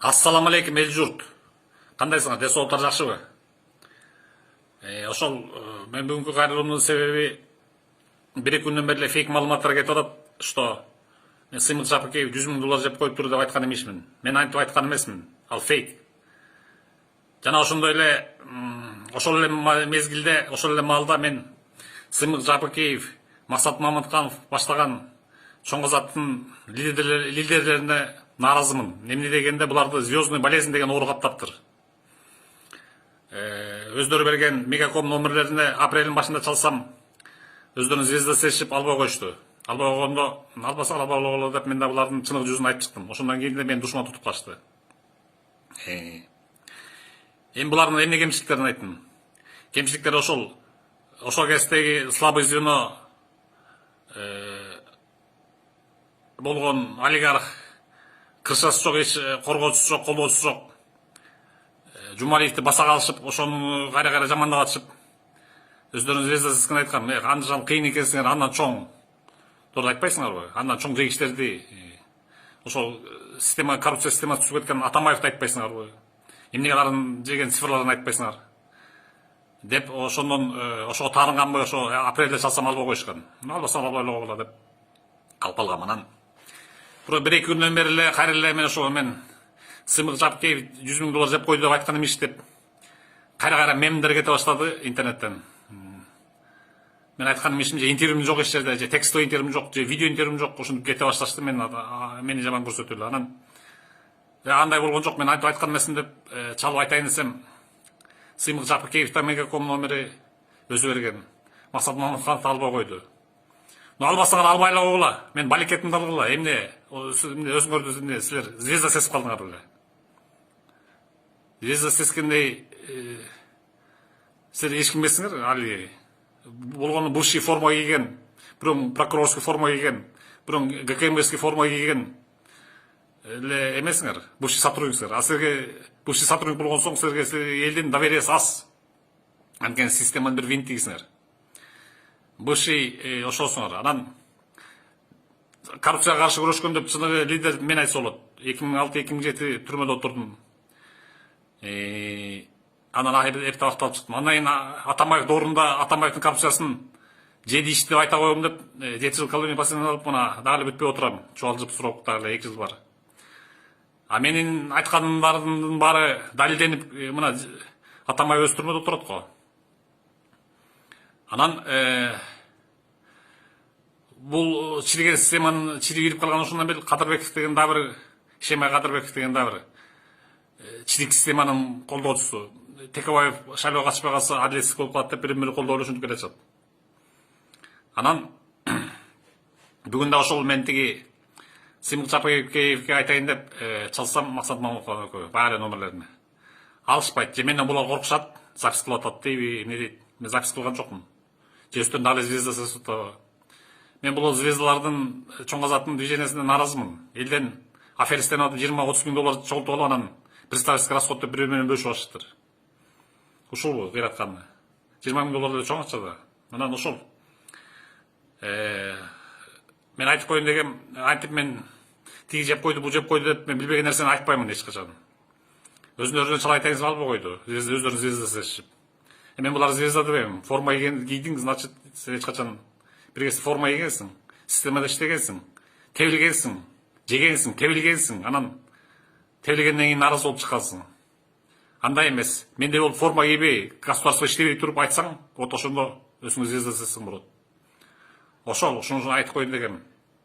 Ассаламу алейкум эл журт. Кандайсыңар? Ден соолуктар жакшыбы? Ошол мен бүгүнкү кайрылуумдун себеби бир-эки күндөн бери фейк маалыматтар кетип атат, что мен Сыймык Жапыкеев 100 000 доллар жеп коюптур деп айткан эмесмин. Мен антип айткан эмесмин. Ал фейк. Жана ошондой эле ошол эле мезгилде, ошол эле маалда мен Сыймык Жапыкеев, Максат Мамытканов баштаган чоң казаттын лидерлерине нааразымын. Эмне дегенде буларды звездный болезнь деген оору каптаптыр. Өздөрү берген мегаком номерлерине апрелдин башында чалсам, өздөрүнүн звезда сешип албай коюшту. Албай койгондо, албаса албай койгола деп мен да булардын чыныгы жүзүн айтып чыктым. Ошондон кийин де мени душман тутуп калышты. Эми булардын эмне кемчиликтерин айттым. Кемчиликтери ошол кездеги слабый звено болгон олигарх, кырсасы жок, эч коргоочусу жок, колдоочусу жок. Жумалиевди баса калышып, ошону кайра жамандап атышып, өздөрүнүн звездасына айткан, андыжан кыйын экенсиңер, андан чоң. Туура айтпайсыңарбы? Андан чоң жегичтерди, ошол система, коррупция системасы түшүп кеткен Атамбаевди айтпайсыңарбы? Эмнеге алардын жеген цифрларын айтпайсыңар? Деп ошондон ошого таарынганбы, ошо апрелде чалсам албай коюшкан. Албасам албай койгула деп калып калгам. Анан бир-эки күндөн бери эле кайра эле мен ошо Сыймык Жапыкеев 100 000 доллар жеп койду деп айткан эмес деп кайра мемдер кете баштады интернеттен. Мен айткан эмесмин, же интервьюм жок эч жерде, же текстовый интервьюм жок, же видео интервьюм жок, ошентип кете башташты. Мени жаман көрсөтүп эле. Анан андай болгон жок, мен айтып айткан эмесмин деп чалып айтайын десем, Сыймык Жапыкеевдин мегаком номери өзү берген. Максат Мамыткановду албай койду. Албасаңар албай эле койгула. Мен балекетимди алгыла. Эмне өзүңөрдү силер звезда сесип калдыңар беле? Звезда сескендей силер эч ким эмессиңер, али болгону бывший форма кийген, бирок прокурорский форма кийген, бирок ГКМБский форма кийген эле эмесиңер, бывший сотрудниксиңер. А силерге бывший сотрудник болгон соң силерге элдин довериясы аз. Анткени системанын бир винтигисиңер. Бывший ошосуңар. Анан коррупцияга каршы күрөшкөн деп чыныгы лидер мен айтса болот. 2006-2007 түрмөдө отурдум. Анан эптеп акталып чыктым. Андан кийин Атамбаев доорунда Атамбаевдин коррупциясын жеди иш деп айта коем деп 7 жыл колония поселения алып, мына дагы бүтпөй отурам. Чубалжып сурок дагы 2 жыл бар. А менин айтканымдардын баары далилденип, мына Атамбаев өз түрмөдө отурат го. Анан бул чириген системанын чири кирип калган ошондон бери Кадырбеков деген дагы бир Шемай Кадырбеков деген дагы бир чирик системанын колдоочусу. Текебаев шайлоого катышпай калса адилетсиздик болуп калат деп бири колдоо ошентип келе жатат. Анан бүгүн да ошол мен тиги Сыймык Жапыкеевге айтайын деп чалсам, Максат Мамыткановго баягы номерлерине алышпайт. Же менден булар коркушат, запись кылып атат дейби, эмне дейт? Мен запись кылган жокмун. Же үстүн дагы звезда сесип атабы? Мен бул звездалардын чоң казаттын движениясына нааразымын. Элден аферисттен 20-30 000 доллар чогултуп алып, анан представительский расход деп бири менен бөлүшүп алыштыр. Ушулбу кыйратканы? 20 000 доллар чоң акча да. Анан ошол мен айтып коеюн дегем, антип мен тиги жеп койду, бул жеп койду деп мен билбеген нерсени айтпаймын эч качан. Өзүнөрүнө чала айтайыңыз албай койду. Өздөрүнүн звезда сешип. Мен булар звезда дебейм. Форма кийдиң, значит, сен эч качан биргеси форма кийгенсиң, системада иштегенсиң, тебилгенсиң, жегенсиң, тебилгенсиң, анан тебилгенден кийин нааразы болуп чыккансың. Андай эмес. Менде болуп форма кийбей, государство иштебей туруп айтсаң, вот ошондо өзүңө звезда сесиң болот. Ошону айтып коеюн дегем.